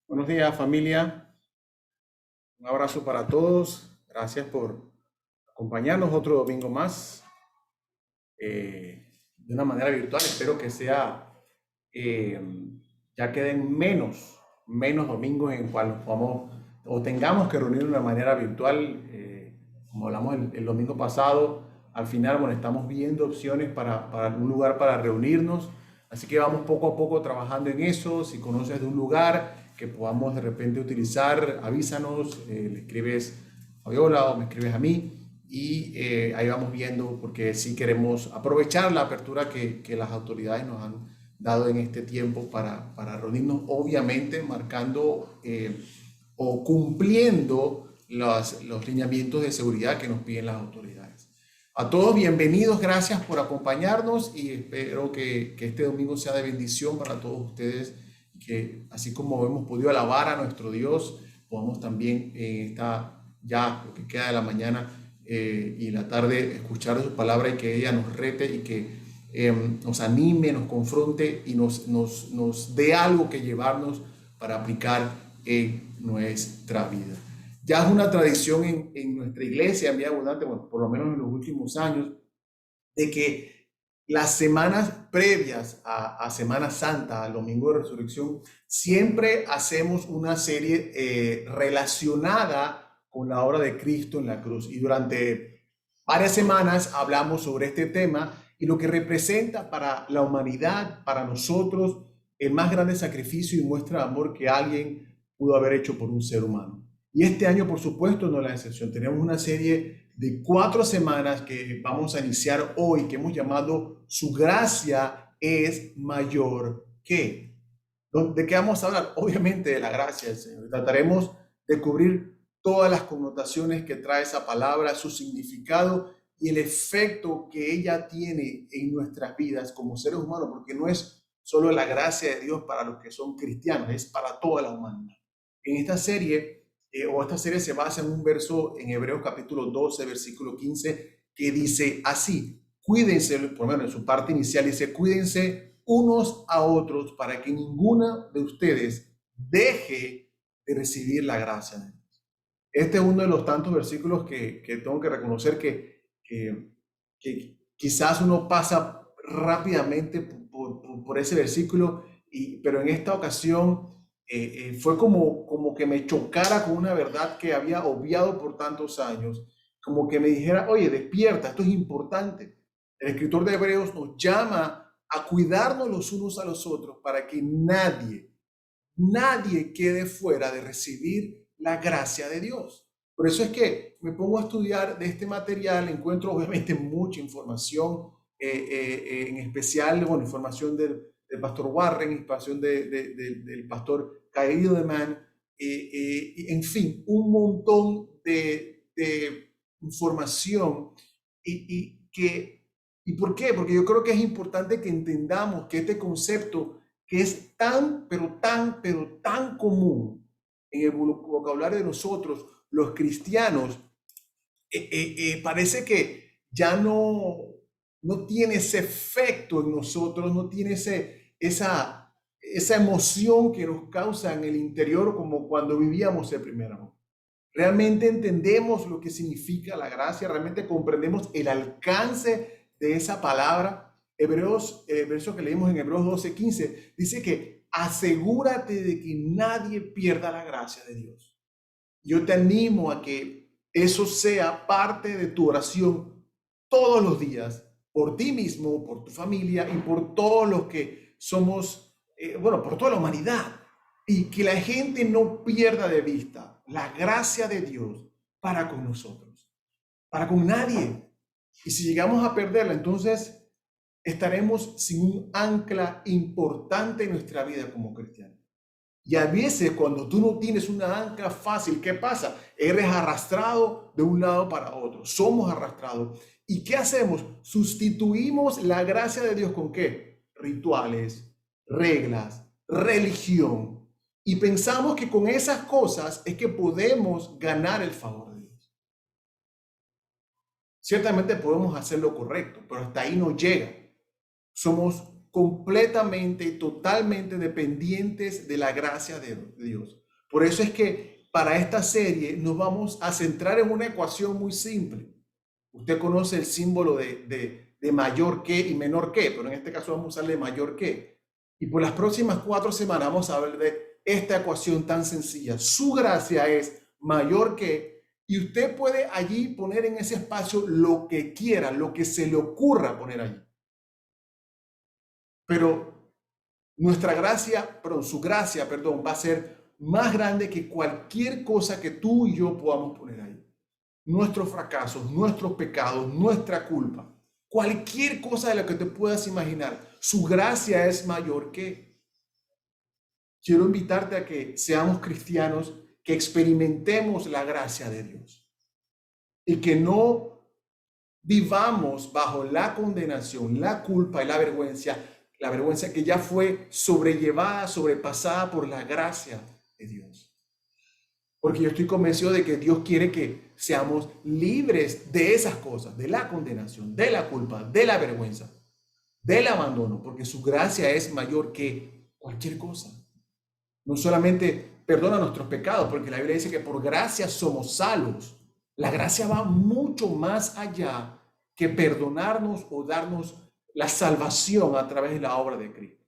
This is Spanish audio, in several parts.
Buenos días, familia. Un abrazo para todos. Gracias por acompañarnos otro domingo más de una manera virtual. Espero que sea, eh, ya queden menos domingos en cual nos podamos o tengamos que reunir de una manera virtual. Como hablamos el domingo pasado, al final, bueno, estamos viendo opciones para un lugar para reunirnos. Así que vamos poco a poco trabajando en eso. Si conoces de un lugar que podamos de repente utilizar, avísanos, le escribes a Fabiola o me escribes a mí y ahí vamos viendo porque sí queremos aprovechar la apertura que las autoridades nos han dado en este tiempo para reunirnos, obviamente marcando o cumpliendo los lineamientos de seguridad que nos piden las autoridades. A todos bienvenidos, gracias por acompañarnos y espero que este domingo sea de bendición para todos ustedes, que así como hemos podido alabar a nuestro Dios, podamos también en esta, ya lo que queda de la mañana y la tarde, escuchar su palabra y que ella nos rete y que nos anime, nos confronte y nos dé algo que llevarnos para aplicar en nuestra vida. Ya es una tradición en nuestra iglesia, en Vida Abundante, bueno, por lo menos en los últimos años, de que las semanas previas a Semana Santa, al Domingo de Resurrección, siempre hacemos una serie relacionada con la obra de Cristo en la cruz. Y durante varias semanas hablamos sobre este tema y lo que representa para la humanidad, para nosotros, el más grande sacrificio y muestra de amor que alguien pudo haber hecho por un ser humano. Y este año, por supuesto, no es la excepción. Tenemos una serie de 4 semanas que vamos a iniciar hoy, que hemos llamado Su gracia es mayor que. ¿De qué vamos a hablar? Obviamente de la gracia del Señor. Trataremos de cubrir todas las connotaciones que trae esa palabra, su significado y el efecto que ella tiene en nuestras vidas como seres humanos, porque no es solo la gracia de Dios para los que son cristianos, es para toda la humanidad. En esta serie, esta serie se basa en un verso en Hebreos capítulo 12, versículo 15, que dice así: cuídense, por lo menos en su parte inicial dice, cuídense unos a otros para que ninguna de ustedes deje de recibir la gracia de Dios. Este es uno de los tantos versículos que tengo que reconocer que quizás uno pasa rápidamente por ese versículo, pero en esta ocasión fue como que me chocara con una verdad que había obviado por tantos años, como que me dijera, oye, despierta, esto es importante. El escritor de Hebreos nos llama a cuidarnos los unos a los otros para que nadie quede fuera de recibir la gracia de Dios. Por eso es que me pongo a estudiar de este material, encuentro obviamente mucha información, en especial, bueno, información del pastor Warren, información del pastor Kyle Edelman, en fin, un montón de información ¿y por qué? Porque yo creo que es importante que entendamos que este concepto que es pero tan común en el vocabulario de nosotros, los cristianos, parece que ya no tiene ese efecto en nosotros, no tiene esa emoción que nos causa en el interior como cuando vivíamos el primer amor. Realmente entendemos lo que significa la gracia, realmente comprendemos el alcance de esa palabra. Hebreos, el verso que leímos en Hebreos 12:15, dice que asegúrate de que nadie pierda la gracia de Dios. Yo te animo a que eso sea parte de tu oración todos los días, por ti mismo, por tu familia y por todos los que somos, bueno, por toda la humanidad. Y que la gente no pierda de vista la gracia de Dios para con nosotros, para con nadie. Y si llegamos a perderla, entonces estaremos sin un ancla importante en nuestra vida como cristianos. Y a veces cuando tú no tienes una ancla fácil, ¿qué pasa? Eres arrastrado de un lado para otro. Somos arrastrados. ¿Y qué hacemos? Sustituimos la gracia de Dios ¿con qué? Rituales, reglas, religión. Y pensamos que con esas cosas es que podemos ganar el favor de Dios. Ciertamente podemos hacer lo correcto, pero hasta ahí no llega. Somos completamente y totalmente dependientes de la gracia de Dios. Por eso es que para esta serie nos vamos a centrar en una ecuación muy simple. Usted conoce el símbolo de mayor que y menor que, pero en este caso vamos a usarle mayor que. Y por las próximas 4 semanas vamos a ver de esta ecuación tan sencilla. Su gracia es mayor que, y usted puede allí poner en ese espacio lo que quiera, lo que se le ocurra poner allí. Pero nuestra gracia, perdón, su gracia, perdón, va a ser más grande que cualquier cosa que tú y yo podamos poner ahí. Nuestros fracasos, nuestros pecados, nuestra culpa, cualquier cosa de la que te puedas imaginar, su gracia es mayor que. Quiero invitarte a que seamos cristianos, que experimentemos la gracia de Dios y que no vivamos bajo la condenación, la culpa y la vergüenza que ya fue sobrellevada, sobrepasada por la gracia de Dios. Porque yo estoy convencido de que Dios quiere que seamos libres de esas cosas, de la condenación, de la culpa, de la vergüenza, del abandono, porque su gracia es mayor que cualquier cosa. No solamente perdona nuestros pecados, porque la Biblia dice que por gracia somos salvos. La gracia va mucho más allá que perdonarnos o darnos la salvación a través de la obra de Cristo.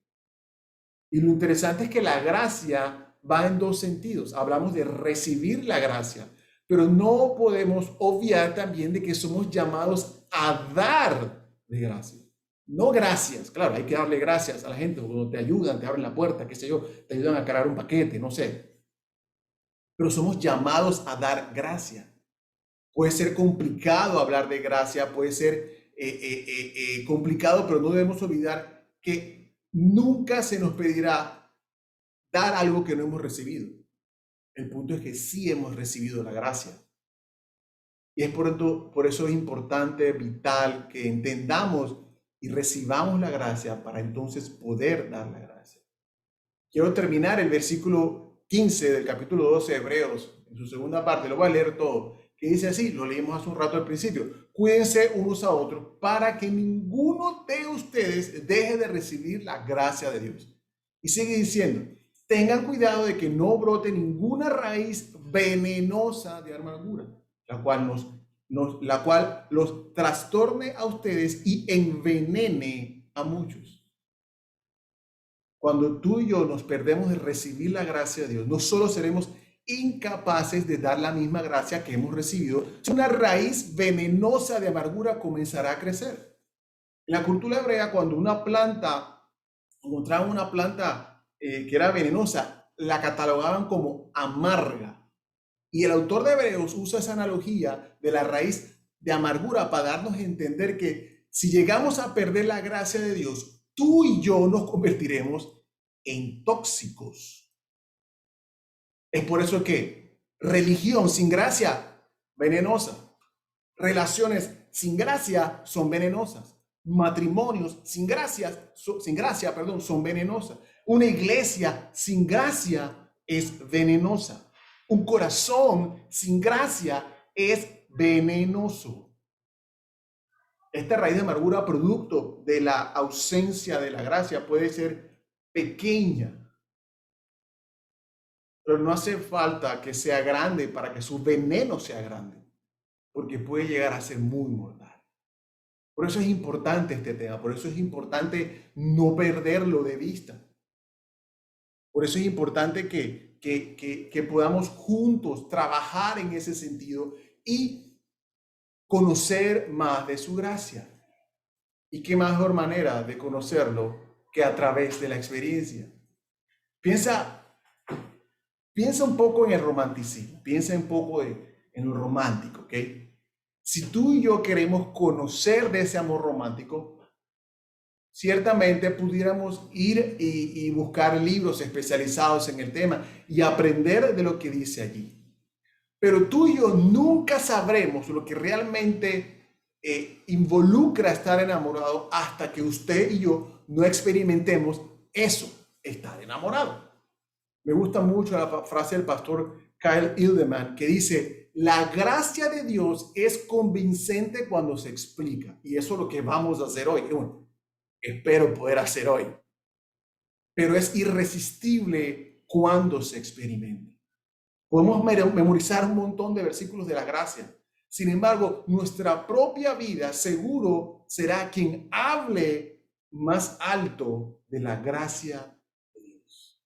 Y lo interesante es que la gracia va en 2 sentidos. Hablamos de recibir la gracia, pero no podemos obviar también de que somos llamados a dar de gracia. No gracias, claro, hay que darle gracias a la gente cuando te ayudan, te abren la puerta, qué sé yo, te ayudan a cargar un paquete, no sé. Pero somos llamados a dar gracia. Puede ser complicado hablar de gracia, puede ser complicado, pero no debemos olvidar que nunca se nos pedirá dar algo que no hemos recibido. El punto es que sí hemos recibido la gracia. Y es por eso es importante, vital, que entendamos y recibamos la gracia para entonces poder dar la gracia. Quiero terminar el versículo 15 del capítulo 12 de Hebreos, en su segunda parte, lo voy a leer todo, que dice así, lo leímos hace un rato al principio: cuídense unos a otros para que ninguno de ustedes deje de recibir la gracia de Dios. Y sigue diciendo, tengan cuidado de que no brote ninguna raíz venenosa de amargura, la cual los trastorne a ustedes y envenene a muchos. Cuando tú y yo nos perdemos de recibir la gracia de Dios, no solo seremos incapaces de dar la misma gracia que hemos recibido, una raíz venenosa de amargura comenzará a crecer. En la cultura hebrea, cuando encontraban una planta que era venenosa, la catalogaban como amarga. Y el autor de Hebreos usa esa analogía de la raíz de amargura para darnos a entender que si llegamos a perder la gracia de Dios, tú y yo nos convertiremos en tóxicos. Es por eso que religión sin gracia, venenosa. Relaciones sin gracia son venenosas. Matrimonios sin gracia, son venenosas. Una iglesia sin gracia es venenosa. Un corazón sin gracia es venenoso. Esta raíz de amargura, producto de la ausencia de la gracia, puede ser pequeña, pero no hace falta que sea grande para que su veneno sea grande, porque puede llegar a ser muy mortal. Por eso es importante este tema, por eso es importante no perderlo de vista. Por eso es importante que podamos juntos trabajar en ese sentido y conocer más de su gracia. ¿Y qué mejor manera de conocerlo que a través de la experiencia? Piensa un poco en el romanticismo, piensa un poco en lo romántico, ¿ok? Si tú y yo queremos conocer de ese amor romántico, ciertamente pudiéramos ir y buscar libros especializados en el tema y aprender de lo que dice allí. Pero tú y yo nunca sabremos lo que realmente involucra estar enamorado hasta que usted y yo no experimentemos eso, estar enamorado. Me gusta mucho la frase del pastor Kyle Hildeman que dice, la gracia de Dios es convincente cuando se explica. Y eso es lo que vamos a hacer hoy. Bueno, espero poder hacer hoy. Pero es irresistible cuando se experimenta. Podemos memorizar un montón de versículos de la gracia. Sin embargo, nuestra propia vida seguro será quien hable más alto de la gracia de Dios.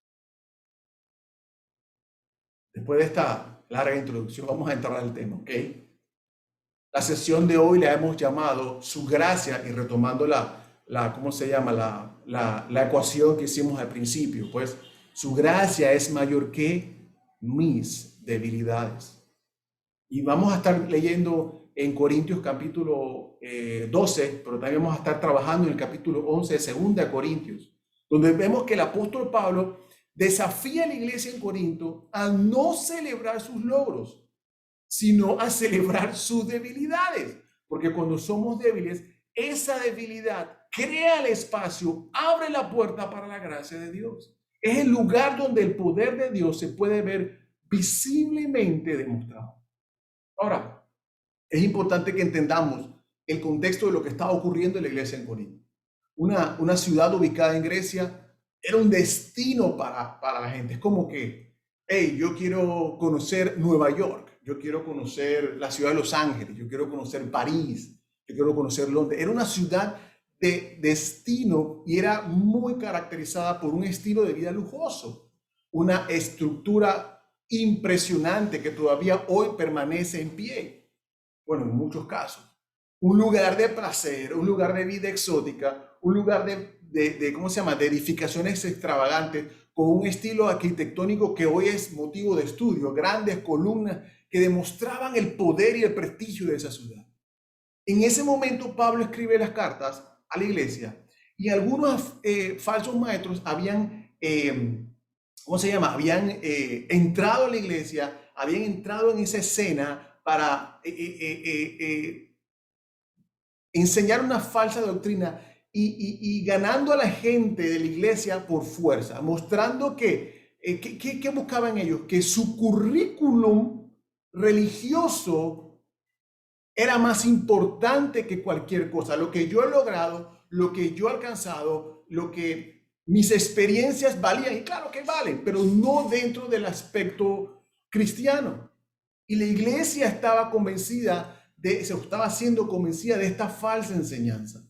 Después de esta larga introducción, vamos a entrar al tema, ¿ok? La sesión de hoy la hemos llamado Su Gracia, y retomando ¿cómo se llama? La ecuación que hicimos al principio, pues su gracia es mayor que mis debilidades. Y vamos a estar leyendo en Corintios capítulo 12, pero también vamos a estar trabajando en el capítulo 11 de 2 Corintios, donde vemos que el apóstol Pablo desafía a la iglesia en Corinto a no celebrar sus logros, sino a celebrar sus debilidades. Porque cuando somos débiles, esa debilidad crea el espacio, abre la puerta para la gracia de Dios. Es el lugar donde el poder de Dios se puede ver visiblemente demostrado. Ahora, es importante que entendamos el contexto de lo que estaba ocurriendo en la iglesia en Corinto. Una ciudad ubicada en Grecia era un destino para la gente. Es como que, hey, yo quiero conocer Nueva York, yo quiero conocer la ciudad de Los Ángeles, yo quiero conocer París, yo quiero conocer Londres. Era una ciudad de destino y era muy caracterizada por un estilo de vida lujoso, una estructura impresionante que todavía hoy permanece en pie. Bueno, en muchos casos. Un lugar de placer, un lugar de vida exótica, un lugar ¿cómo se llama?, de edificaciones extravagantes, con un estilo arquitectónico que hoy es motivo de estudio, grandes columnas que demostraban el poder y el prestigio de esa ciudad. En ese momento Pablo escribe las cartas a la iglesia y algunos falsos maestros habían, ¿cómo se llama?, habían entrado a la iglesia, habían entrado en esa escena para enseñar una falsa doctrina y ganando a la gente de la iglesia por fuerza, mostrando que, ¿qué buscaban ellos? Que su currículum religioso era más importante que cualquier cosa. Lo que yo he logrado, lo que yo he alcanzado, lo que mis experiencias valían, y claro que valen, pero no dentro del aspecto cristiano. Y la iglesia estaba siendo convencida de esta falsa enseñanza.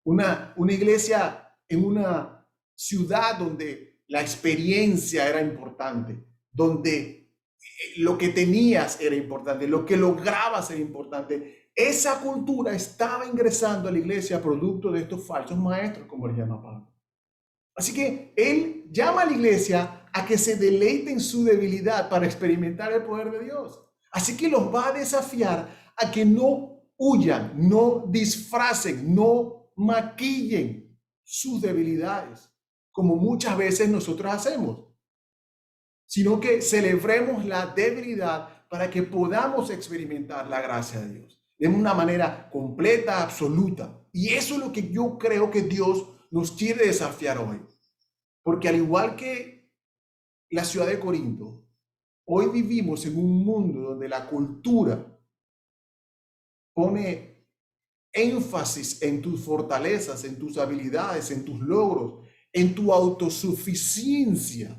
Una iglesia en una ciudad donde la experiencia era importante, donde lo que tenías era importante, lo que lograbas era importante. Esa cultura estaba ingresando a la iglesia producto de estos falsos maestros, como le llama Pablo. Así que él llama a la iglesia a que se deleite en su debilidad para experimentar el poder de Dios. Así que los va a desafiar a que no huyan, no disfracen, no maquillen sus debilidades, como muchas veces nosotros hacemos, sino que celebremos la debilidad para que podamos experimentar la gracia de Dios de una manera completa, absoluta. Y eso es lo que yo creo que Dios nos quiere desafiar hoy. Porque al igual que la ciudad de Corinto, hoy vivimos en un mundo donde la cultura pone énfasis en tus fortalezas, en tus habilidades, en tus logros, en tu autosuficiencia,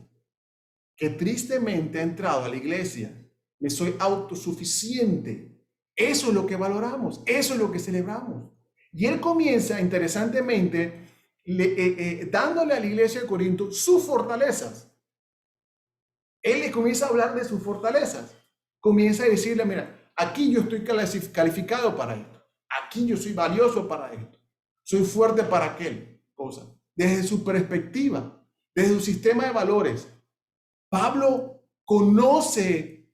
que tristemente ha entrado a la iglesia. Me soy autosuficiente. Eso es lo que valoramos, eso es lo que celebramos. Y él comienza, interesantemente, dándole a la iglesia de Corinto sus fortalezas. Él le comienza a hablar de sus fortalezas. Comienza a decirle, mira, aquí yo estoy calificado para esto. Aquí yo soy valioso para esto. Soy fuerte para aquel cosa. Desde su perspectiva, desde su sistema de valores, Pablo conoce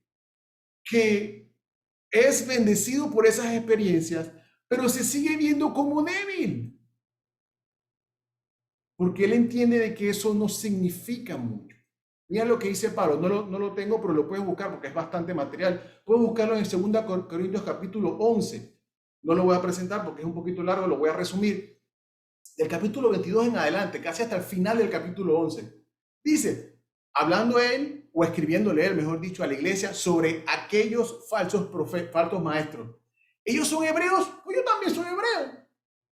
que es bendecido por esas experiencias, pero se sigue viendo como débil. Porque él entiende de que eso no significa mucho. Mira lo que dice Pablo, no lo tengo, pero lo puedes buscar porque es bastante material. Puedes buscarlo en 2 Corintios capítulo 11. No lo voy a presentar porque es un poquito largo, lo voy a resumir. Del capítulo 22 en adelante, casi hasta el final del capítulo 11. Dice, hablando él, o escribiéndole él, mejor dicho, a la iglesia sobre aquellos falsos maestros. ¿Ellos son hebreos? Pues yo también soy hebreo.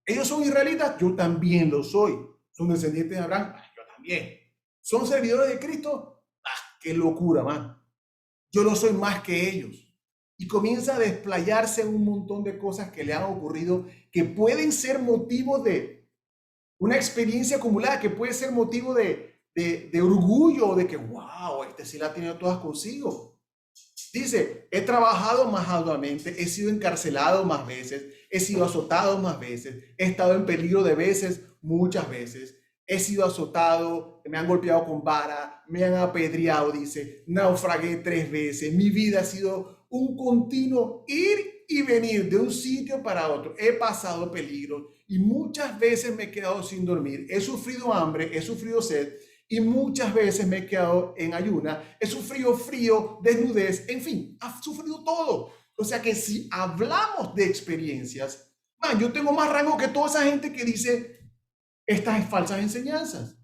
Ellos son israelitas, yo también lo soy. Son descendientes de Abraham, yo también. Son servidores de Cristo, qué locura, man. Yo no soy más que ellos. Y comienza a desplayarse en un montón de cosas que le han ocurrido que pueden ser motivo de una experiencia acumulada, que puede ser motivo de orgullo, de que, wow, este sí la ha tenido todas consigo. Dice, he trabajado más arduamente, he sido encarcelado más veces, he sido azotado más veces, he estado en peligro de veces, muchas veces, he sido azotado, me han golpeado con vara, me han apedreado, dice, naufragué 3 veces, mi vida ha sido un continuo ir y venir de un sitio para otro, he pasado peligro y muchas veces me he quedado sin dormir, he sufrido hambre, he sufrido sed, y muchas veces me he quedado en ayuna, he sufrido frío, desnudez, en fin, ha sufrido todo. O sea que si hablamos de experiencias, man, yo tengo más rango que toda esa gente que dice estas falsas enseñanzas.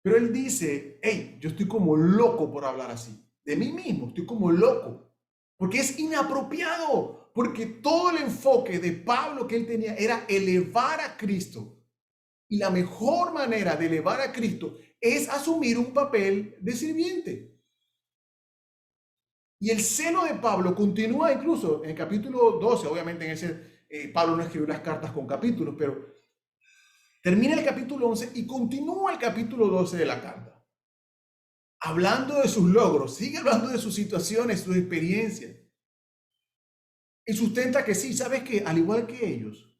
Pero él dice, hey, yo estoy como loco por hablar así. De mí mismo, estoy como loco. Porque es inapropiado. Porque todo el enfoque de Pablo que él tenía era elevar a Cristo. Y la mejor manera de elevar a Cristo es asumir un papel de sirviente. Y el celo de Pablo continúa incluso en el capítulo 12, obviamente en ese Pablo no escribió las cartas con capítulos, pero termina el capítulo 11 y continúa el capítulo 12 de la carta. Hablando de sus logros, sigue hablando de sus situaciones, sus experiencias. Y sustenta que sí, ¿sabes qué? Al igual que ellos,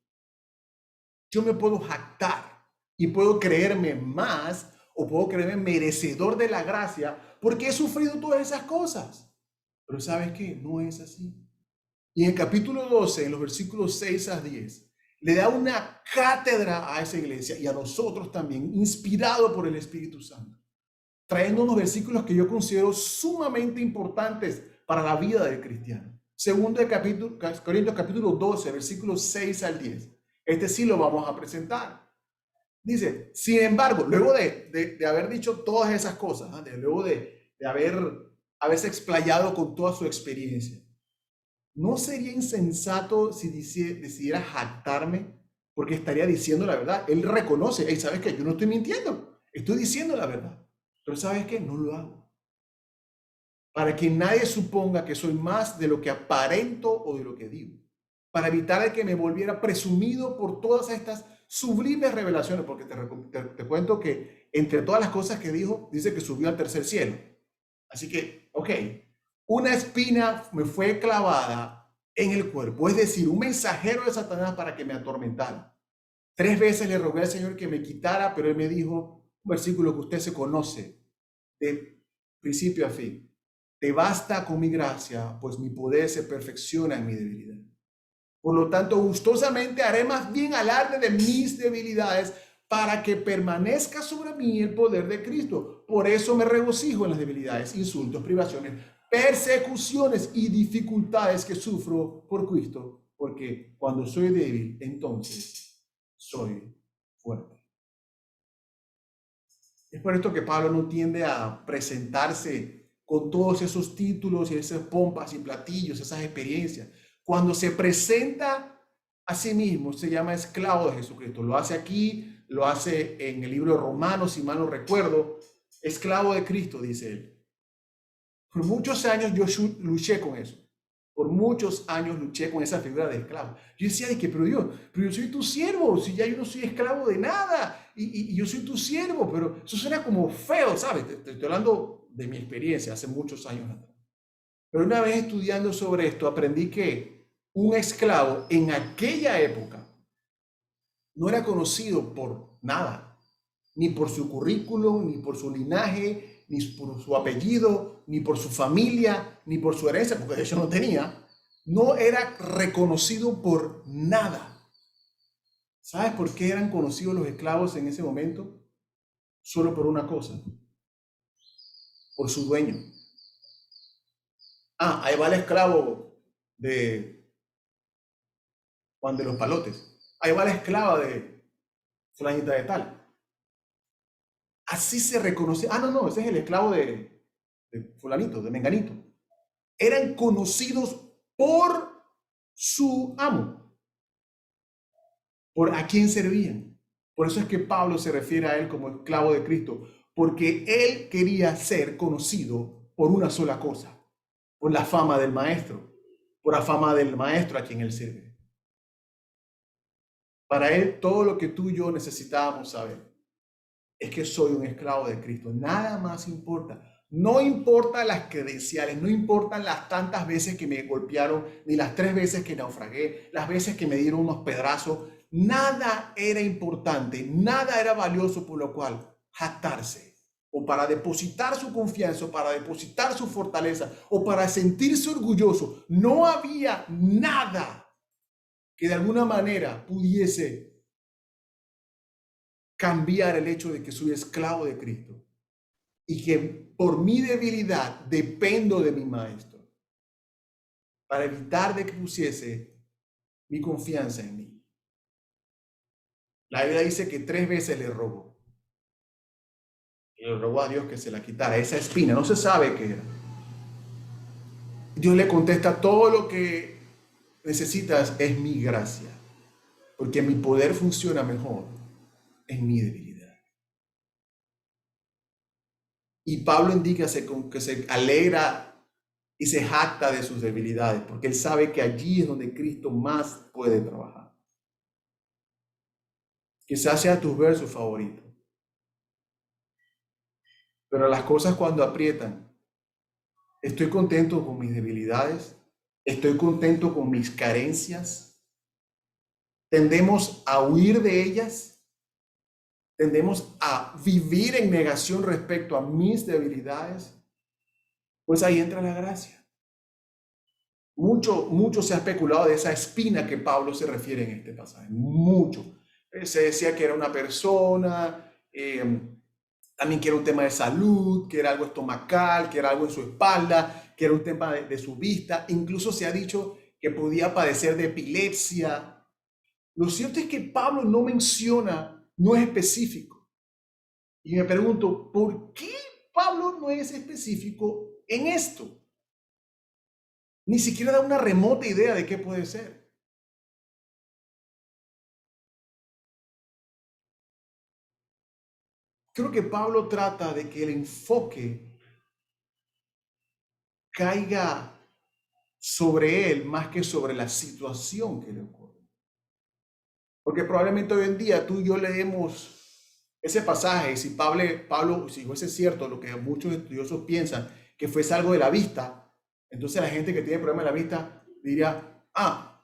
yo me puedo jactar y puedo creerme más o puedo creerme merecedor de la gracia porque he sufrido todas esas cosas. Pero ¿sabes qué? No es así. Y en el capítulo 12, en los versículos 6 a 10, le da una cátedra a esa iglesia y a nosotros también, inspirado por el Espíritu Santo, trayendo unos versículos que yo considero sumamente importantes para la vida del cristiano. Segundo de Corintios capítulo 12, versículos 6 al 10. Este sí lo vamos a presentar. Dice, sin embargo, luego de haber dicho todas esas cosas, luego de haberse explayado con toda su experiencia, ¿no sería insensato si decidiera jactarme? Porque estaría diciendo la verdad. Él reconoce, hey, ¿sabes qué? Yo no estoy mintiendo, estoy diciendo la verdad. Pero ¿sabes qué? No lo hago. Para que nadie suponga que soy más de lo que aparento o de lo que digo. Para evitar que me volviera presumido por todas estas sublimes revelaciones. Porque te cuento que entre todas las cosas que dijo, dice que subió al tercer cielo. Así que, ok, una espina me fue clavada en el cuerpo. Es decir, un mensajero de Satanás para que me atormentara. 3 veces le rogué al Señor que me quitara, pero él me dijo, un versículo que usted se conoce de principio a fin. Te basta con mi gracia, pues mi poder se perfecciona en mi debilidad. Por lo tanto, gustosamente haré más bien alarde de mis debilidades para que permanezca sobre mí el poder de Cristo. Por eso me regocijo en las debilidades, insultos, privaciones, persecuciones y dificultades que sufro por Cristo, porque cuando soy débil, entonces soy fuerte. Es por esto que Pablo no tiende a presentarse con todos esos títulos y esas pompas y platillos, esas experiencias. Cuando se presenta a sí mismo, se llama esclavo de Jesucristo. Lo hace aquí, lo hace en el libro de Romanos, si mal no recuerdo. Esclavo de Cristo, dice él. Por muchos años yo luché con eso. Por muchos años luché con esa figura de esclavo. Yo decía, pero Dios, pero yo soy tu siervo, si ya yo no soy esclavo de nada, y yo soy tu siervo, pero eso suena como feo, ¿sabes? Te estoy hablando de mi experiencia hace muchos años atrás. Pero una vez estudiando sobre esto, aprendí que un esclavo en aquella época no era conocido por nada, ni por su currículum, ni por su linaje, ni por su apellido, ni por su familia, ni por su herencia, porque de hecho no tenía. No era reconocido por nada. ¿Sabes por qué eran conocidos los esclavos en ese momento? Solo por una cosa, por su dueño. Ah, ahí va el esclavo de Juan de los Palotes. Ahí va la esclava de fulanita de tal. Así se reconoce. Ah, no, no, ese es el esclavo de fulanito, de menganito. Eran conocidos por su amo. ¿A quién servían? Por eso es que Pablo se refiere a él como esclavo de Cristo, porque él quería ser conocido por una sola cosa, por la fama del maestro, por la fama del maestro a quien él sirve. Para él, todo lo que tú y yo necesitábamos saber es que soy un esclavo de Cristo. Nada más importa. No importa las credenciales, no importan las tantas veces que me golpearon, ni las 3 veces que naufragué, las veces que me dieron unos pedrazos. Nada era importante, nada era valioso por lo cual jactarse, o para depositar su confianza, o para depositar su fortaleza, o para sentirse orgulloso. No había nada que de alguna manera pudiese cambiar el hecho de que soy esclavo de Cristo y que por mi debilidad dependo de mi maestro para evitar de que pusiese mi confianza en mí. La Biblia dice que 3 veces le rogó. Y le rogó a Dios que se la quitara. Esa espina, no se sabe qué era. Dios le contesta: todo lo que necesitas es mi gracia, porque mi poder funciona mejor en mi debilidad. Y Pablo indica que se alegra y se jacta de sus debilidades, porque él sabe que allí es donde Cristo más puede trabajar. Quizás sea tus versos favoritos, pero las cosas cuando aprietan, estoy contento con mis debilidades, estoy contento con mis carencias, tendemos a huir de ellas, tendemos a vivir en negación respecto a mis debilidades, pues ahí entra la gracia. Mucho se ha especulado de esa espina que Pablo se refiere en este pasaje, mucho. Se decía que era una persona, también que era un tema de salud, que era algo estomacal, que era algo en su espalda, que era un tema de su vista. Incluso se ha dicho que podía padecer de epilepsia. Lo cierto es que Pablo no menciona, no es específico. Y me pregunto, ¿por qué Pablo no es específico en esto? Ni siquiera da una remota idea de qué puede ser. Creo que Pablo trata de que el enfoque caiga sobre él más que sobre la situación que le ocurre. Porque probablemente hoy en día tú y yo leemos ese pasaje, y si Pablo, si fuese cierto lo que muchos estudiosos piensan, que fuese algo de la vista, entonces la gente que tiene problema de la vista diría: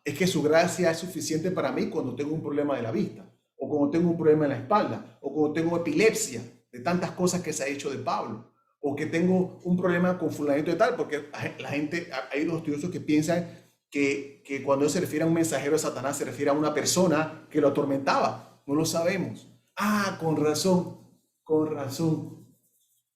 es que su gracia es suficiente para mí cuando tengo un problema de la vista, o cuando tengo un problema en la espalda, o cuando tengo epilepsia, de tantas cosas que se ha hecho de Pablo, o que tengo un problema con fulanito de tal, porque la gente, hay los estudiosos que piensan que cuando se refiere a un mensajero de Satanás se refiere a una persona que lo atormentaba. No lo sabemos. Con razón, con razón.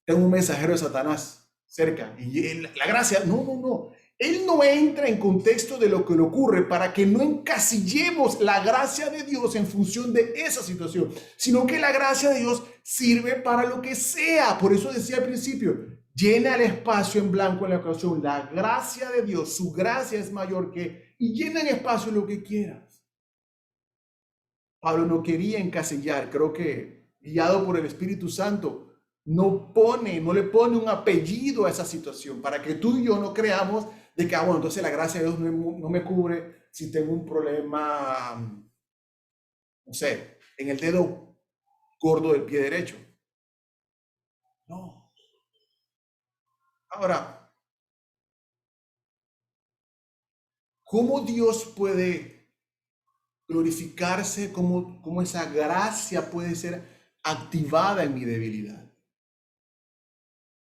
Tengo un mensajero de Satanás cerca. Y la gracia, no. Él no entra en contexto de lo que le ocurre para que no encasillemos la gracia de Dios en función de esa situación, sino que la gracia de Dios sirve para lo que sea. Por eso decía al principio, llena el espacio en blanco en la ocasión. La gracia de Dios, su gracia es mayor que, y llena el espacio lo que quieras. Pablo no quería encasillar, creo que guiado por el Espíritu Santo, no le pone un apellido a esa situación para que tú y yo no creamos de que, bueno, entonces la gracia de Dios no me cubre si tengo un problema, no sé, en el dedo gordo del pie derecho. No. Ahora, ¿cómo Dios puede glorificarse? ¿Cómo esa gracia puede ser activada en mi debilidad?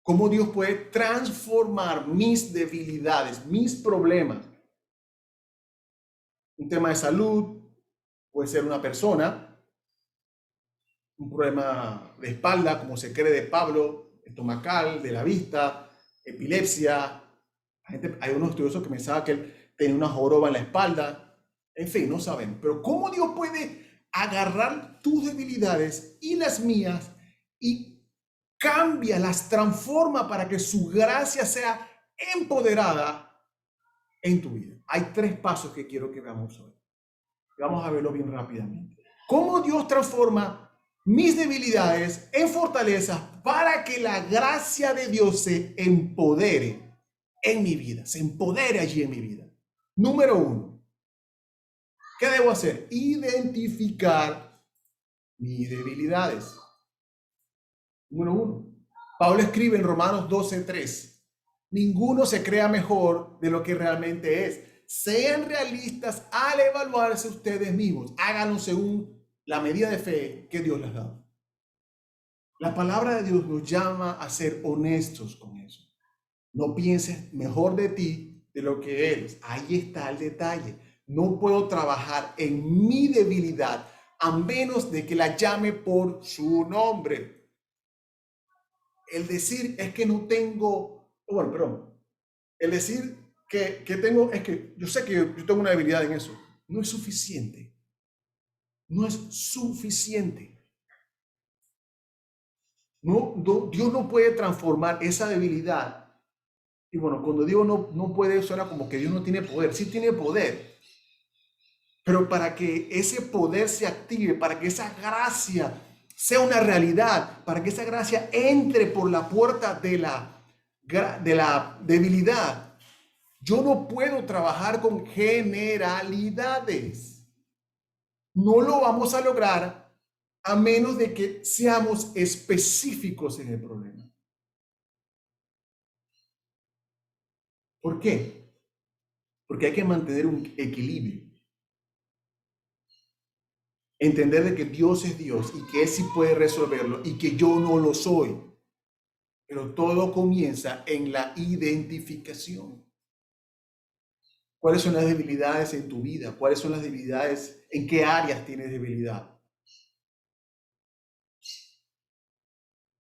¿Cómo Dios puede transformar mis debilidades, mis problemas? Un tema de salud, puede ser una persona, un problema de espalda, como se cree de Pablo, estomacal, de la vista, epilepsia. Hay unos estudiosos que pensaban que él tenía una joroba en la espalda. En fin, no saben. Pero ¿cómo Dios puede agarrar tus debilidades y las mías y las transforma para que su gracia sea empoderada en tu vida? Hay 3 pasos que quiero que veamos hoy. Vamos a verlo bien rápidamente. ¿Cómo Dios transforma mis debilidades en fortalezas para que la gracia de Dios se empodere en mi vida, se empodere allí en mi vida? Número uno, ¿qué debo hacer? Identificar mis debilidades. Número uno, Pablo escribe en Romanos 12:3, ninguno se crea mejor de lo que realmente es. Sean realistas al evaluarse ustedes mismos. Háganlo según la medida de fe que Dios les da. La palabra de Dios nos llama a ser honestos con eso. No pienses mejor de ti de lo que eres. Ahí está el detalle. No puedo trabajar en mi debilidad a menos de que la llame por su nombre. El decir es que no tengo, bueno, perdón, el decir que tengo, es que yo sé que yo tengo una debilidad en eso. No es suficiente. No es suficiente. Dios no puede transformar esa debilidad. Y bueno, cuando digo no puede, suena como que Dios no tiene poder. Sí tiene poder. Pero para que ese poder se active, para que esa gracia sea una realidad, para que esa gracia entre por la puerta de la debilidad, yo no puedo trabajar con generalidades. No lo vamos a lograr a menos de que seamos específicos en el problema. ¿Por qué? Porque hay que mantener un equilibrio. Entender de que Dios es Dios y que Él sí puede resolverlo y que yo no lo soy. Pero todo comienza en la identificación. ¿Cuáles son las debilidades en tu vida? ¿Cuáles son las debilidades? ¿En qué áreas tienes debilidad?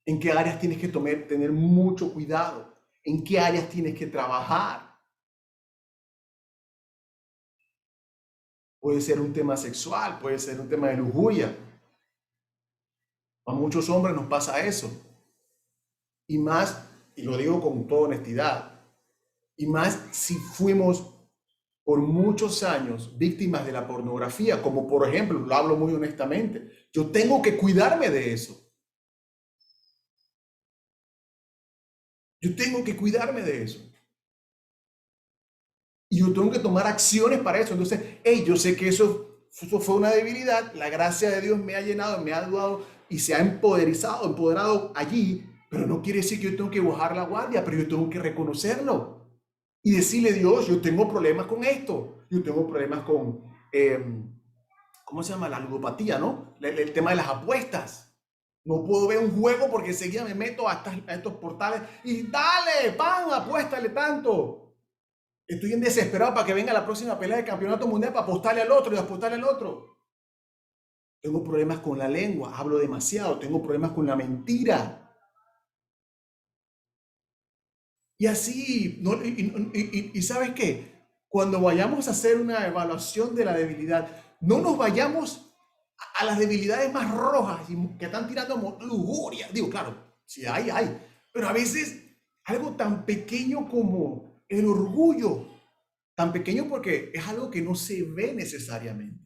¿En qué áreas tienes que tener mucho cuidado? ¿En qué áreas tienes que trabajar? Puede ser un tema sexual, puede ser un tema de lujuria. A muchos hombres nos pasa eso. Y más, y lo digo con toda honestidad, y más si fuimos por muchos años víctimas de la pornografía, como por ejemplo, lo hablo muy honestamente, yo tengo que cuidarme de eso. Yo tengo que cuidarme de eso. Y yo tengo que tomar acciones para eso. Entonces, hey, yo sé que eso fue una debilidad, la gracia de Dios me ha llenado, me ha ayudado y se ha empoderado allí, pero no quiere decir que yo tengo que bajar la guardia, pero yo tengo que reconocerlo y decirle, Dios, yo tengo problemas con esto, yo tengo problemas con, ¿cómo se llama? La ludopatía, ¿no? El tema de las apuestas. No puedo ver un juego porque enseguida me meto a estos portales y dale, pan, apuéstale tanto. Estoy en desesperado para que venga la próxima pelea de campeonato mundial para apostarle al otro y apostarle al otro. Tengo problemas con la lengua, hablo demasiado, tengo problemas con la mentira. Y así, ¿no? Y ¿sabes qué? Cuando vayamos a hacer una evaluación de la debilidad, no nos vayamos a las debilidades más rojas que están tirando lujuria. Digo, claro, sí hay. Pero a veces algo tan pequeño como el orgullo. Tan pequeño porque es algo que no se ve necesariamente.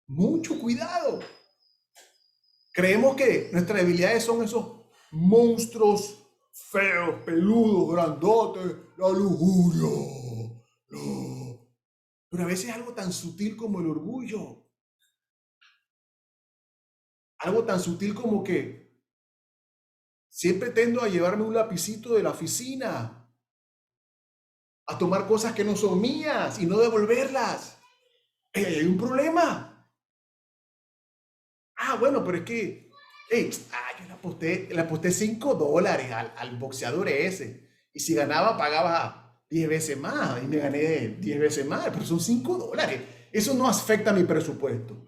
Mucho cuidado. Creemos que nuestras debilidades son esos monstruos feos, peludos, grandotes, la lujuria. No. Pero a veces es algo tan sutil como el orgullo. Algo tan sutil como que siempre tendo a llevarme un lapicito de la oficina, a tomar cosas que no son mías y no devolverlas. Hay un problema. Ah, bueno, pero es que, yo le aposté $5 al boxeador ese. Y si ganaba, pagaba 10 veces más. Y me gané 10 veces más, pero son $5. Eso no afecta a mi presupuesto.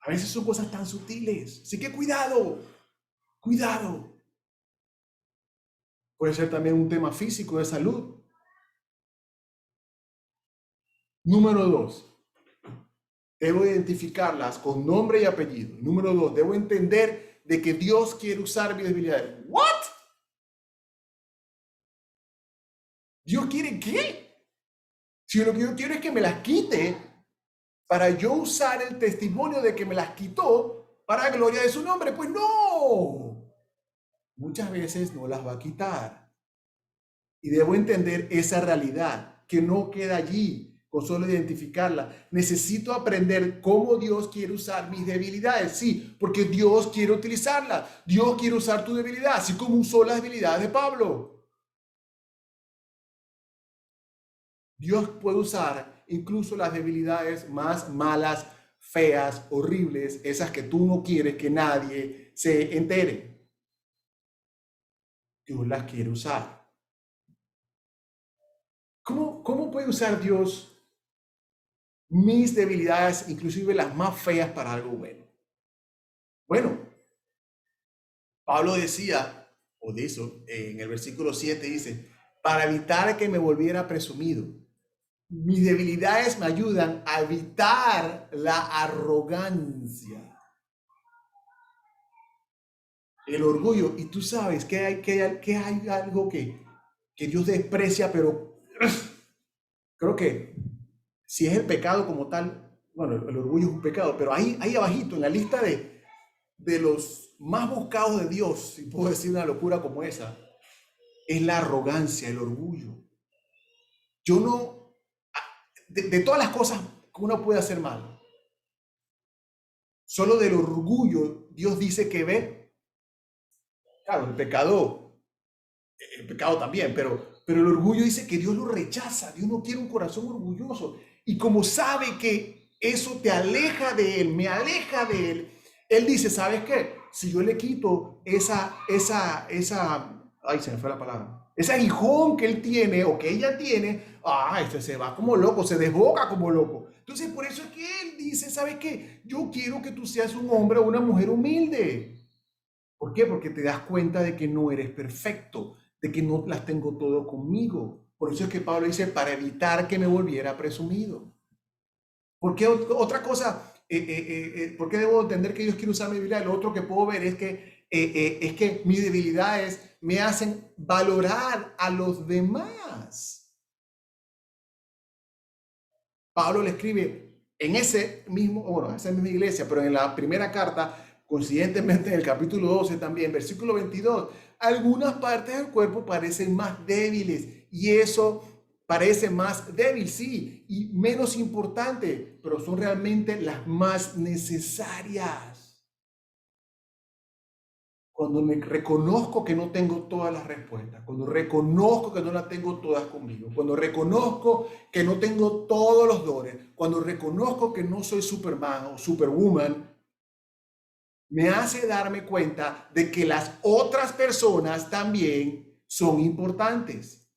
A veces son cosas tan sutiles. Así que cuidado, cuidado. Puede ser también un tema físico de salud. Número 2. Debo identificarlas con nombre y apellido. Número 2, debo entender de que Dios quiere usar mis debilidades. ¿What? ¿Dios quiere qué? Si lo que yo quiero es que me las quite para yo usar el testimonio de que me las quitó para gloria de su nombre, pues no. Muchas veces no las va a quitar. Y debo entender esa realidad, que no queda allí con solo identificarla. Necesito aprender cómo Dios quiere usar mis debilidades. Sí, porque Dios quiere utilizarlas. Dios quiere usar tu debilidad, así como usó las debilidades de Pablo. Dios puede usar incluso las debilidades más malas, feas, horribles, esas que tú no quieres que nadie se entere. Dios las quiere usar. ¿Cómo puede usar Dios mis debilidades, inclusive las más feas, para algo bueno? Bueno, Pablo decía, o de eso, en el versículo 7 dice, para evitar que me volviera presumido. Mis debilidades me ayudan a evitar la arrogancia, el orgullo. Y tú sabes que hay algo que Dios desprecia, pero creo que si es el pecado como tal, bueno, el orgullo es un pecado, pero ahí abajito, en la lista de los más buscados de Dios, si puedo decir una locura como esa, es la arrogancia, el orgullo. Yo no, de todas las cosas que uno puede hacer mal, solo del orgullo Dios dice que ve, claro, el pecado también, pero el orgullo dice que Dios lo rechaza. Dios no quiere un corazón orgulloso. Y como sabe que eso te aleja de Él, me aleja de Él, Él dice, ¿sabes qué? Si yo le quito ay, se me fue la palabra, ese aguijón que Él tiene o que ella tiene, este se va como loco, se desboca como loco. Entonces, por eso es que Él dice, ¿sabes qué? Yo quiero que tú seas un hombre o una mujer humilde. ¿Por qué? Porque te das cuenta de que no eres perfecto, de que no las tengo todo conmigo. Por eso es que Pablo dice, para evitar que me volviera presumido. ¿Por qué otra cosa? ¿Por qué debo entender que Dios quiere usar mi debilidad? Lo otro que puedo ver es que mis debilidades me hacen valorar a los demás. Pablo le escribe en esa misma iglesia, pero en la primera carta, coincidentemente en el capítulo 12 también, versículo 22, algunas partes del cuerpo parecen más débiles y eso parece más débil, sí, y menos importante, pero son realmente las más necesarias. Cuando me reconozco que no tengo todas las respuestas, cuando reconozco que no las tengo todas conmigo, cuando reconozco que no tengo todos los dones, cuando reconozco que no soy Superman o Superwoman, me hace darme cuenta de que las otras personas también son importantes.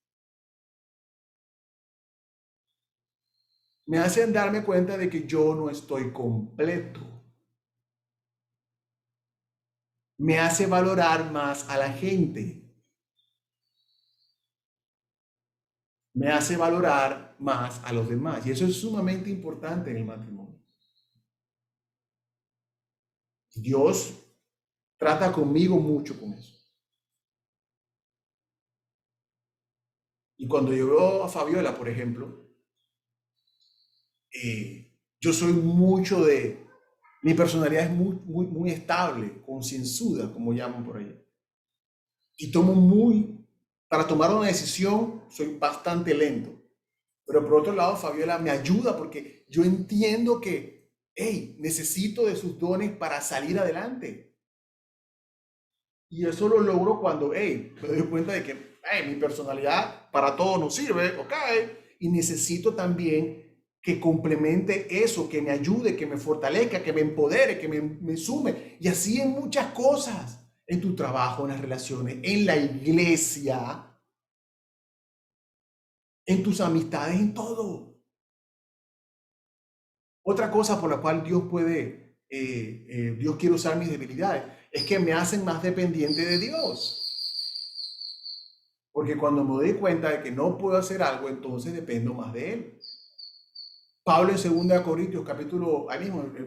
Me hacen darme cuenta de que yo no estoy completo. Me hace valorar más a la gente. Me hace valorar más a los demás. Y eso es sumamente importante en el matrimonio. Dios trata conmigo mucho con eso. Y cuando yo veo a Fabiola, por ejemplo, yo soy mucho mi personalidad es muy estable, concienzuda, como llaman por ahí. Y para tomar una decisión, soy bastante lento. Pero por otro lado, Fabiola me ayuda porque yo entiendo que, necesito de sus dones para salir adelante. Y eso lo logro cuando, me doy cuenta de que, mi personalidad para todo no sirve, ok. Y necesito también que complemente eso, que me ayude, que me fortalezca, que me empodere, que me sume. Y así en muchas cosas, en tu trabajo, en las relaciones, en la iglesia, en tus amistades, en todo. Otra cosa por la cual Dios Dios quiere usar mis debilidades, es que me hacen más dependiente de Dios. Porque cuando me doy cuenta de que no puedo hacer algo, entonces dependo más de Él. Pablo en 2 Corintios, ahí mismo, el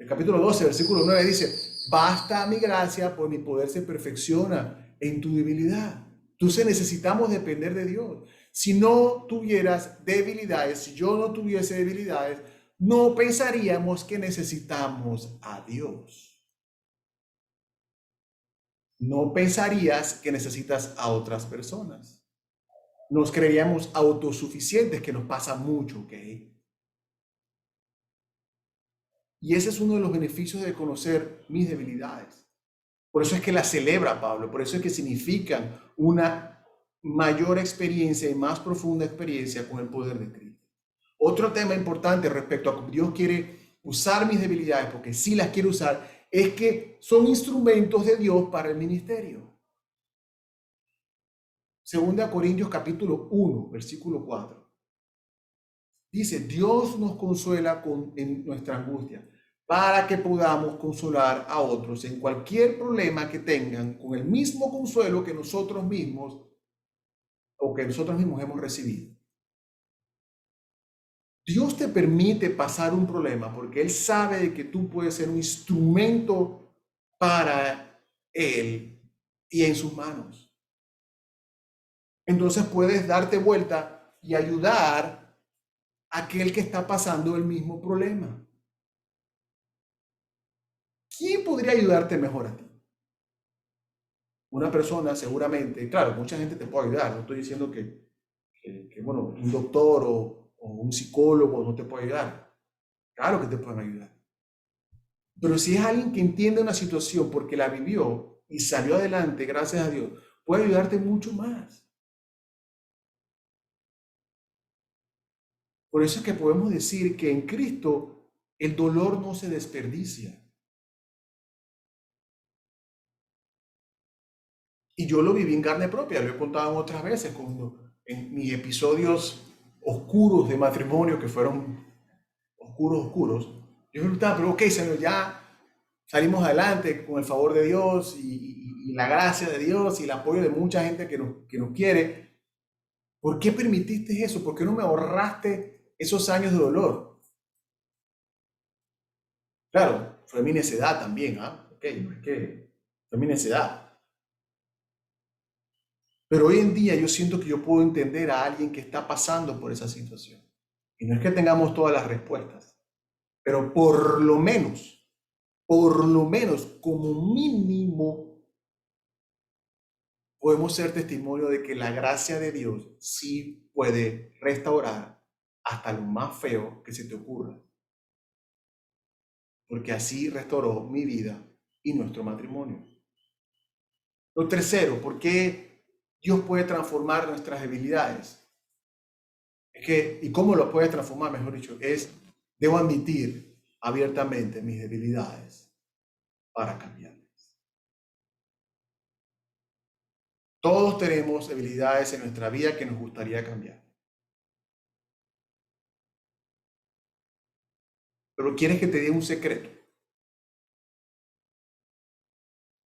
capítulo 12, versículo 9 dice, basta mi gracia, por mi poder se perfecciona en tu debilidad. Entonces necesitamos depender de Dios. si no tuvieras debilidades, si yo no tuviese debilidades, no pensaríamos que necesitamos a Dios. No pensarías que necesitas a otras personas. Nos creeríamos autosuficientes, que nos pasa mucho, ¿ok? Y ese es uno de los beneficios de conocer mis debilidades. Por eso es que las celebra Pablo, por eso es que significan una mayor experiencia y más profunda experiencia con el poder de Cristo. Otro tema importante respecto a cómo Dios quiere usar mis debilidades, porque sí las quiere usar, es que son instrumentos de Dios para el ministerio. Segunda Corintios capítulo 1, versículo 4. Dice, Dios nos consuela en nuestra angustia para que podamos consolar a otros en cualquier problema que tengan con el mismo consuelo que nosotros mismos hemos recibido. Dios te permite pasar un problema porque Él sabe de que tú puedes ser un instrumento para Él y en sus manos. Entonces puedes darte vuelta y ayudar a aquel que está pasando el mismo problema. ¿Quién podría ayudarte mejor a ti? Una persona seguramente, claro, mucha gente te puede ayudar, no estoy diciendo que bueno, un doctor o un psicólogo no te puede ayudar. Claro que te pueden ayudar. Pero si es alguien que entiende una situación porque la vivió y salió adelante, gracias a Dios, puede ayudarte mucho más. Por eso es que podemos decir que en Cristo el dolor no se desperdicia. Y yo lo viví en carne propia, lo he contado otras veces, en mis episodios oscuros de matrimonio, que fueron oscuros. Yo me preguntaba, pero ok, Señor, ya salimos adelante con el favor de Dios y la gracia de Dios y el apoyo de mucha gente que nos quiere. ¿Por qué permitiste eso? ¿Por qué no me ahorraste esos años de dolor? Claro, fue mi necedad también, ¿ah? Ok, no es que fue mi necedad. Pero hoy en día yo siento que yo puedo entender a alguien que está pasando por esa situación. Y no es que tengamos todas las respuestas, pero por lo menos, como mínimo, podemos ser testimonio de que la gracia de Dios sí puede restaurar hasta lo más feo que se te ocurra. Porque así restauró mi vida y nuestro matrimonio. Lo tercero, ¿por qué Dios puede transformar nuestras debilidades? ¿Y cómo lo puede transformar? Mejor dicho, debo admitir abiertamente mis debilidades para cambiarlas. Todos tenemos debilidades en nuestra vida que nos gustaría cambiar. Pero ¿quieres que te diga un secreto?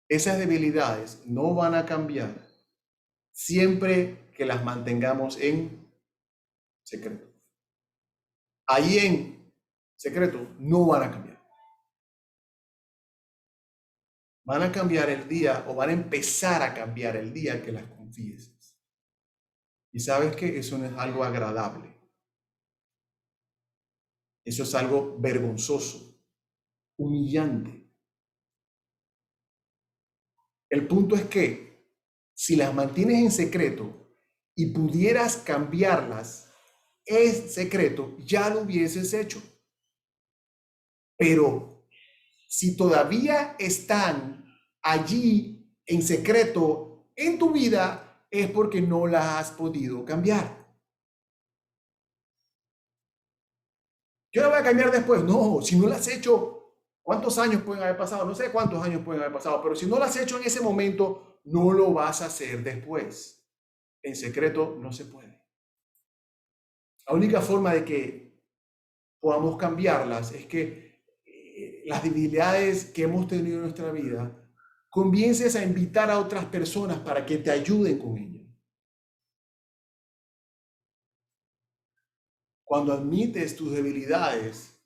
Esas debilidades no van a cambiar siempre que las mantengamos en secreto. Ahí en secreto no van a cambiar. Van a cambiar el día o van a empezar a cambiar el día que las confieses. Y sabes que eso no es algo agradable. Eso es algo vergonzoso, humillante. El punto es que si las mantienes en secreto y pudieras cambiarlas en secreto, ya lo hubieses hecho. Pero si todavía están allí en secreto en tu vida, es porque no las has podido cambiar. Yo la voy a cambiar después. No, si no las has hecho, ¿cuántos años pueden haber pasado? No sé cuántos años pueden haber pasado, pero si no las has hecho en ese momento, no lo vas a hacer después. En secreto no se puede. La única forma de que podamos cambiarlas es que las debilidades que hemos tenido en nuestra vida, comiences a invitar a otras personas para que te ayuden con ellas. Cuando admites tus debilidades,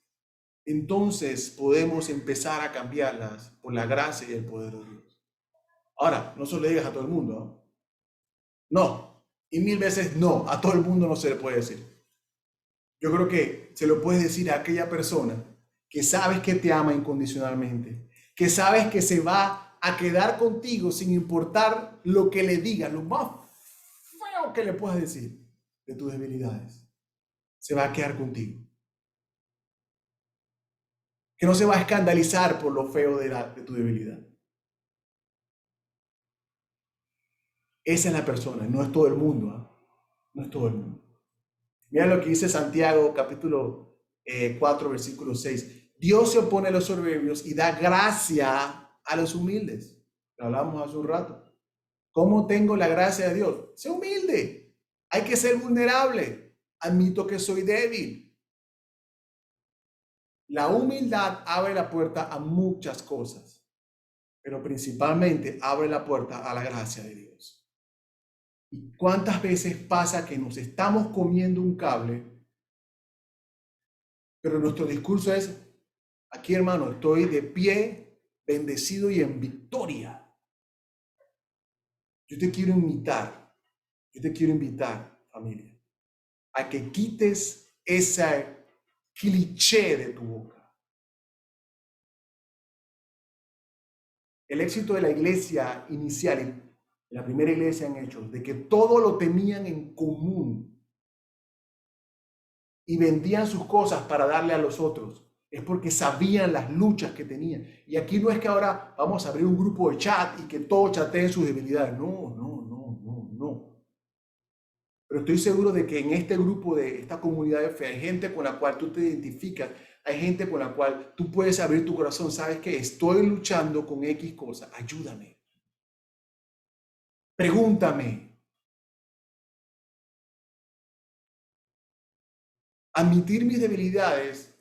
entonces podemos empezar a cambiarlas por la gracia y el poder de Dios. Ahora, no se lo digas a todo el mundo, ¿no? No, Y mil veces no, a todo el mundo no se le puede decir. Yo creo que se lo puedes decir a aquella persona que sabes que te ama incondicionalmente, que sabes que se va a quedar contigo sin importar lo que le digas, lo más feo que le puedas decir de tus debilidades. Se va a quedar contigo. Que no se va a escandalizar por lo feo de tu debilidad. Esa es la persona, no es todo el mundo. No es todo el mundo. Mira lo que dice Santiago capítulo 4, versículo 6. Dios se opone a los soberbios y da gracia a los humildes. Lo hablamos hace un rato. ¿Cómo tengo la gracia de Dios? Sé humilde. Hay que ser vulnerable. Admito que soy débil. La humildad abre la puerta a muchas cosas, pero principalmente abre la puerta a la gracia de Dios. ¿Y cuántas veces pasa que nos estamos comiendo un cable, pero nuestro discurso es: aquí, hermano, estoy de pie, bendecido y en victoria? Yo te quiero invitar, familia, a que quites ese cliché de tu boca. El éxito de la iglesia inicial, la primera iglesia en Hechos, de que todo lo tenían en común y vendían sus cosas para darle a los otros, es porque sabían las luchas que tenían. Y aquí no es que ahora vamos a abrir un grupo de chat y que todos chateen sus debilidades. No. Pero estoy seguro de que en este grupo, de esta comunidad de fe, hay gente con la cual tú te identificas, hay gente con la cual tú puedes abrir tu corazón. ¿Sabes qué? Estoy luchando con X cosa, ayúdame. Pregúntame. Admitir mis debilidades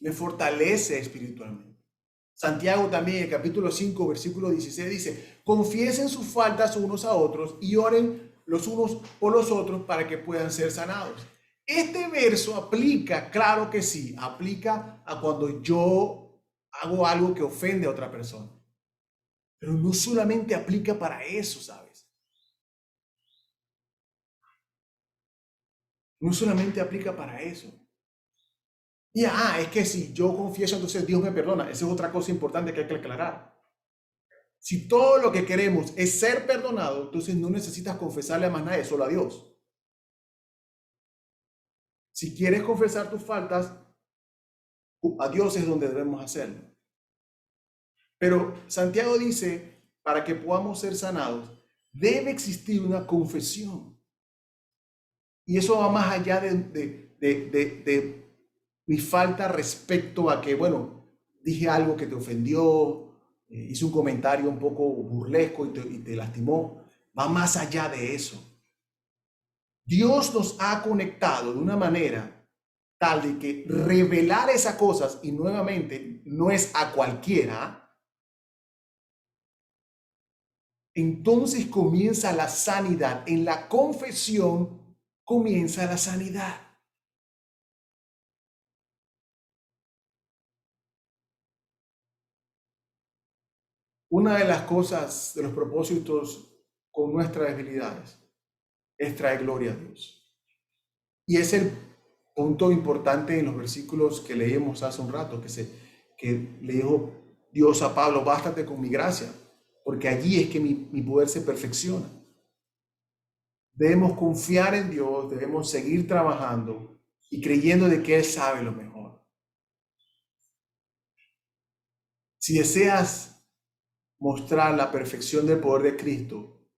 me fortalece espiritualmente. Santiago también, en el capítulo 5, versículo 16, dice: confiesen sus faltas unos a otros y oren los unos por los otros para que puedan ser sanados. Este verso aplica, claro que sí, aplica a cuando yo hago algo que ofende a otra persona. Pero no solamente aplica para eso, ¿sabes? No solamente aplica para eso. Y es que si yo confieso, entonces Dios me perdona. Esa es otra cosa importante que hay que aclarar. Si todo lo que queremos es ser perdonado, entonces no necesitas confesarle a más nadie, solo a Dios. Si quieres confesar tus faltas, a Dios es donde debemos hacerlo. Pero Santiago dice, para que podamos ser sanados, debe existir una confesión. Y eso va más allá de mi falta respecto a que, bueno, dije algo que te ofendió, hice un comentario un poco burlesco y te lastimó. Va más allá de eso. Dios nos ha conectado de una manera tal de que revelar esas cosas, y nuevamente no es a cualquiera, entonces comienza la sanidad. En la confesión comienza la sanidad. Una de las cosas, de los propósitos con nuestras debilidades, es traer gloria a Dios. Y es el punto importante en los versículos que leímos hace un rato, que le dijo Dios a Pablo: bástate con mi gracia, porque allí es que mi poder se perfecciona. Debemos confiar en Dios, debemos seguir trabajando y creyendo de que Él sabe lo mejor. Si deseas mostrar la perfección del poder de Cristo,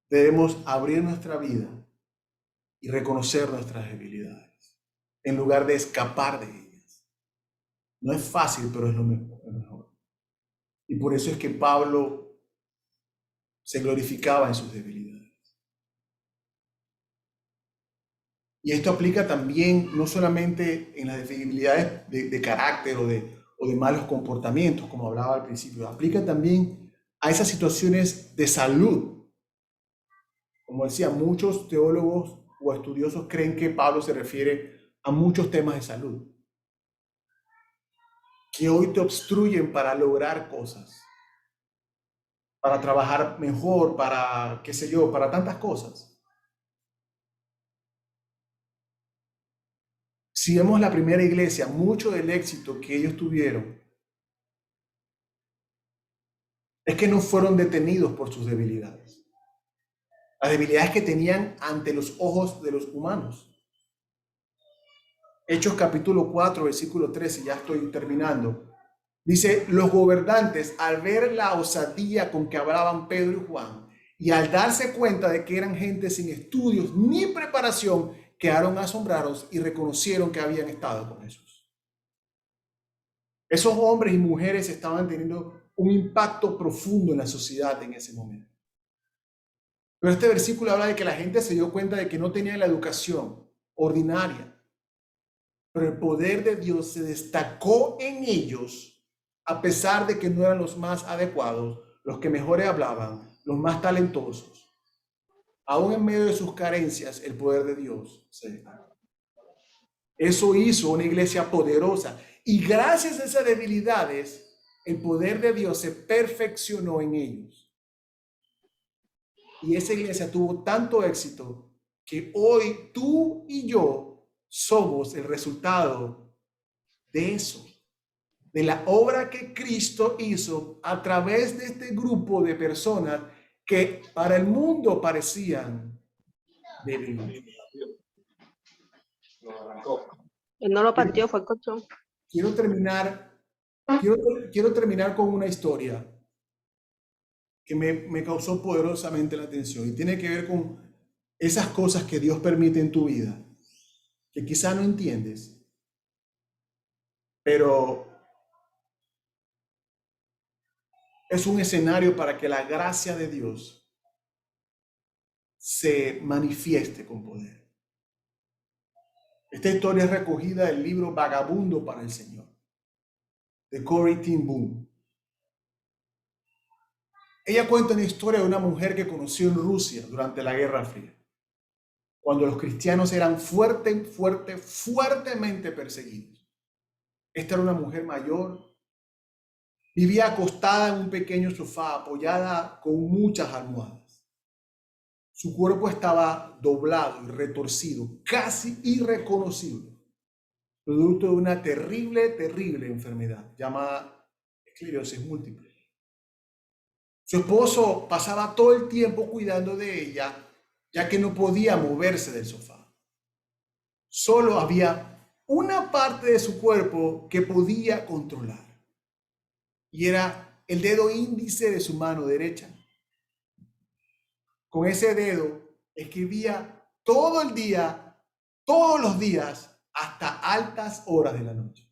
debemos abrir nuestra vida y reconocer nuestras debilidades, en lugar de escapar de ellas. No es fácil, pero es lo mejor. Y por eso es que Pablo se glorificaba en sus debilidades. Y esto aplica también no solamente en las debilidades de carácter o de malos comportamientos, como hablaba al principio, aplica también a esas situaciones de salud. Como decía, muchos teólogos o estudiosos creen que Pablo se refiere a muchos temas de salud que hoy te obstruyen para lograr cosas, para trabajar mejor, para, qué sé yo, para tantas cosas. Si vemos la primera iglesia, mucho del éxito que ellos tuvieron es que no fueron detenidos por sus debilidades. Las debilidades que tenían ante los ojos de los humanos. Hechos capítulo 4, versículo 13, ya estoy terminando. Dice, los gobernantes, al ver la osadía con que hablaban Pedro y Juan, y al darse cuenta de que eran gente sin estudios ni preparación, quedaron asombrados y reconocieron que habían estado con Jesús. Esos hombres y mujeres estaban teniendo un impacto profundo en la sociedad en ese momento. Pero este versículo habla de que la gente se dio cuenta de que no tenían la educación ordinaria, pero el poder de Dios se destacó en ellos a pesar de que no eran los más adecuados, los que mejor hablaban, los más talentosos. Aún en medio de sus carencias, el poder de Dios se destacó. Eso hizo una iglesia poderosa. Y gracias a esas debilidades, el poder de Dios se perfeccionó en ellos. Y esa iglesia tuvo tanto éxito que hoy tú y yo somos el resultado de eso, de la obra que Cristo hizo a través de este grupo de personas que para el mundo parecían débiles. Él no lo partió, fue el colchón. Quiero terminar con una historia que me causó poderosamente la atención y tiene que ver con esas cosas que Dios permite en tu vida, que quizá no entiendes, pero es un escenario para que la gracia de Dios se manifieste con poder. Esta historia es recogida del libro Vagabundo para el Señor, de Corrie ten Boom. Ella cuenta una historia de una mujer que conoció en Rusia durante la Guerra Fría, cuando los cristianos eran fuertemente perseguidos. Esta era una mujer mayor, vivía acostada en un pequeño sofá, apoyada con muchas almohadas. Su cuerpo estaba doblado y retorcido, casi irreconocible, producto de una terrible enfermedad llamada esclerosis múltiple. Su esposo pasaba todo el tiempo cuidando de ella, ya que no podía moverse del sofá. Solo había una parte de su cuerpo que podía controlar, y era el dedo índice de su mano derecha. Con ese dedo escribía todo el día, todos los días, hasta altas horas de la noche.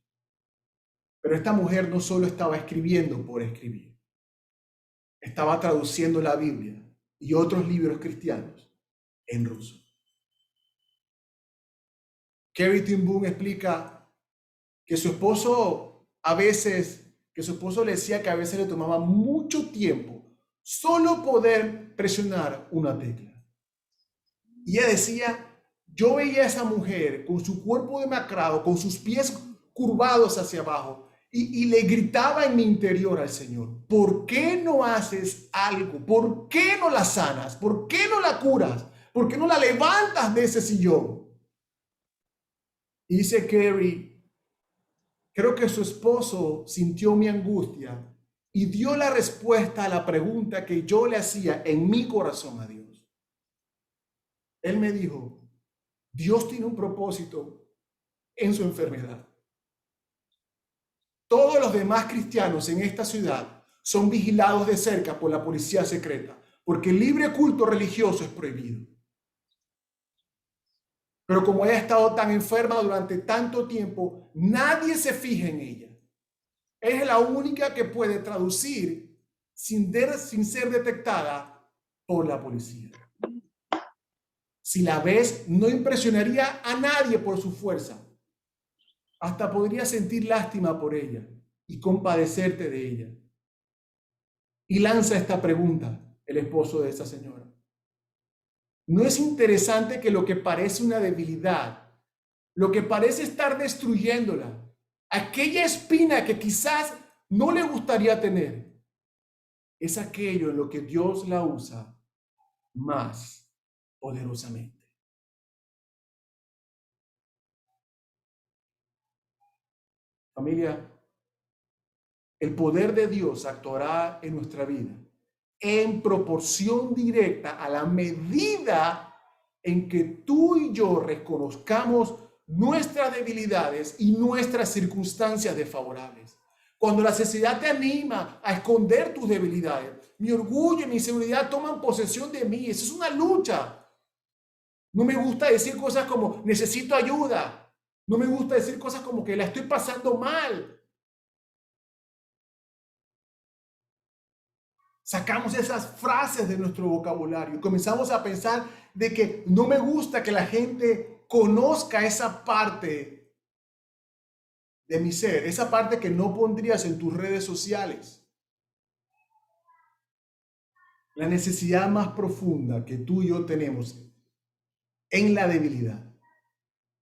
Pero esta mujer no solo estaba escribiendo por escribir, estaba traduciendo la Biblia y otros libros cristianos en ruso. Corrie ten Boom explica que su esposo le decía que a veces le tomaba mucho tiempo solo poder presionar una tecla. Y ella decía, yo veía a esa mujer con su cuerpo demacrado, con sus pies curvados hacia abajo, y le gritaba en mi interior al Señor, ¿por qué no haces algo? ¿Por qué no la sanas? ¿Por qué no la curas? ¿Por qué no la levantas de ese sillón? Y dice Corrie, creo que su esposo sintió mi angustia y dio la respuesta a la pregunta que yo le hacía en mi corazón a Dios. Él me dijo, Dios tiene un propósito en su enfermedad. Todos los demás cristianos en esta ciudad son vigilados de cerca por la policía secreta, porque el libre culto religioso es prohibido. Pero como ella ha estado tan enferma durante tanto tiempo, nadie se fija en ella. Es la única que puede traducir sin ser detectada por la policía. Si la ves, no impresionaría a nadie por su fuerza. Hasta podría sentir lástima por ella y compadecerte de ella. Y lanza esta pregunta el esposo de esa señora. ¿No es interesante que lo que parece una debilidad, lo que parece estar destruyéndola, aquella espina que quizás no le gustaría tener, es aquello en lo que Dios la usa más poderosamente. Familia, el poder de Dios actuará en nuestra vida en proporción directa a la medida en que tú y yo reconozcamos nuestras debilidades y nuestras circunstancias desfavorables. Cuando la necesidad te anima a esconder tus debilidades, mi orgullo y mi inseguridad toman posesión de mí. Eso es una lucha. No me gusta decir cosas como necesito ayuda. No me gusta decir cosas como que la estoy pasando mal. Sacamos esas frases de nuestro vocabulario y comenzamos a pensar de que no me gusta que la gente conozca esa parte de mi ser, esa parte que no pondrías en tus redes sociales. La necesidad más profunda que tú y yo tenemos en la debilidad,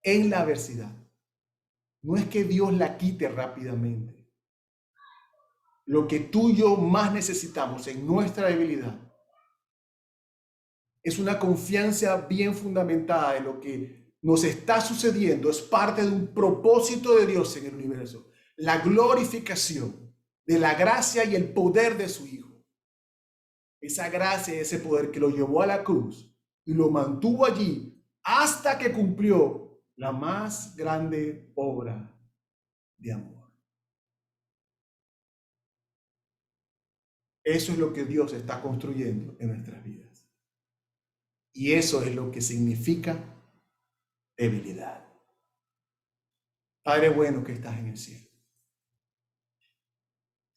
en la adversidad, no es que Dios la quite rápidamente. Lo que tú y yo más necesitamos en nuestra debilidad es una confianza bien fundamentada en lo que nos está sucediendo. Es parte de un propósito de Dios en el universo. La glorificación de la gracia y el poder de su Hijo. Esa gracia y ese poder que lo llevó a la cruz y lo mantuvo allí hasta que cumplió la más grande obra de amor. Eso es lo que Dios está construyendo en nuestras vidas. Y eso es lo que significa debilidad. Padre bueno que estás en el cielo,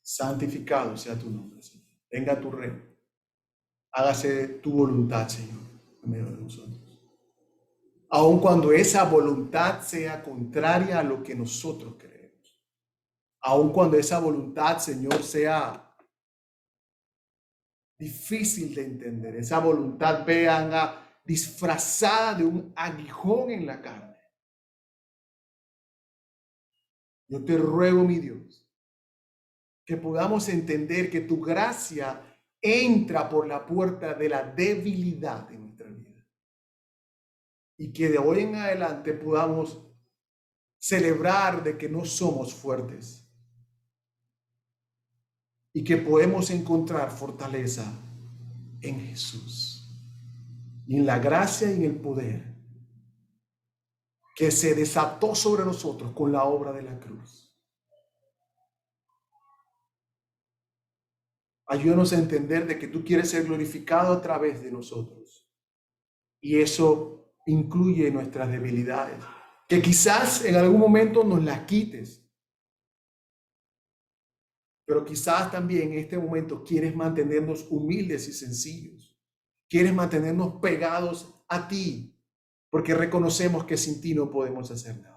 santificado sea tu nombre, Señor. Venga tu reino. Hágase tu voluntad, Señor, en medio de nosotros. Aun cuando esa voluntad sea contraria a lo que nosotros creemos. Aun cuando esa voluntad, Señor, sea difícil de entender. Esa voluntad venga disfrazada de un aguijón en la carne. Yo te ruego, mi Dios, que podamos entender que tu gracia entra por la puerta de la debilidad en nuestra vida. Y que de hoy en adelante podamos celebrar de que no somos fuertes. Y que podemos encontrar fortaleza en Jesús. Y en la gracia y en el poder que se desató sobre nosotros con la obra de la cruz. Ayúdanos a entender de que tú quieres ser glorificado a través de nosotros. Y eso incluye nuestras debilidades, que quizás en algún momento nos las quites. Pero quizás también en este momento quieres mantenernos humildes y sencillos. Quieres mantenernos pegados a ti, porque reconocemos que sin ti no podemos hacer nada.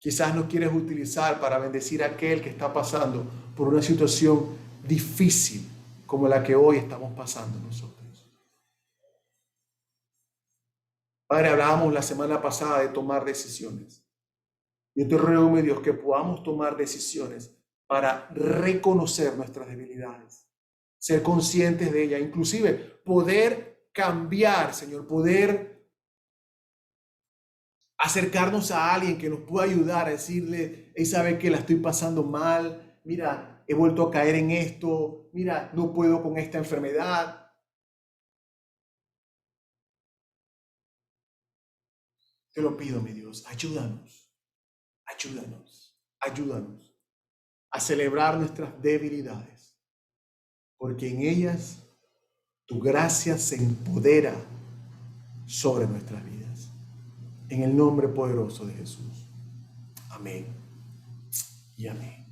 Quizás nos quieres utilizar para bendecir a aquel que está pasando por una situación difícil como la que hoy estamos pasando nosotros. Padre, hablábamos la semana pasada de tomar decisiones. Yo te ruego, mi Dios, que podamos tomar decisiones para reconocer nuestras debilidades, ser conscientes de ellas, inclusive poder cambiar, Señor, poder acercarnos a alguien que nos pueda ayudar a decirle, él sabe que la estoy pasando mal, mira, he vuelto a caer en esto, mira, no puedo con esta enfermedad. Te lo pido, mi Dios, ayúdanos, ayúdanos, ayúdanos a celebrar nuestras debilidades, porque en ellas tu gracia se empodera sobre nuestras vidas. En el nombre poderoso de Jesús. Amén y amén.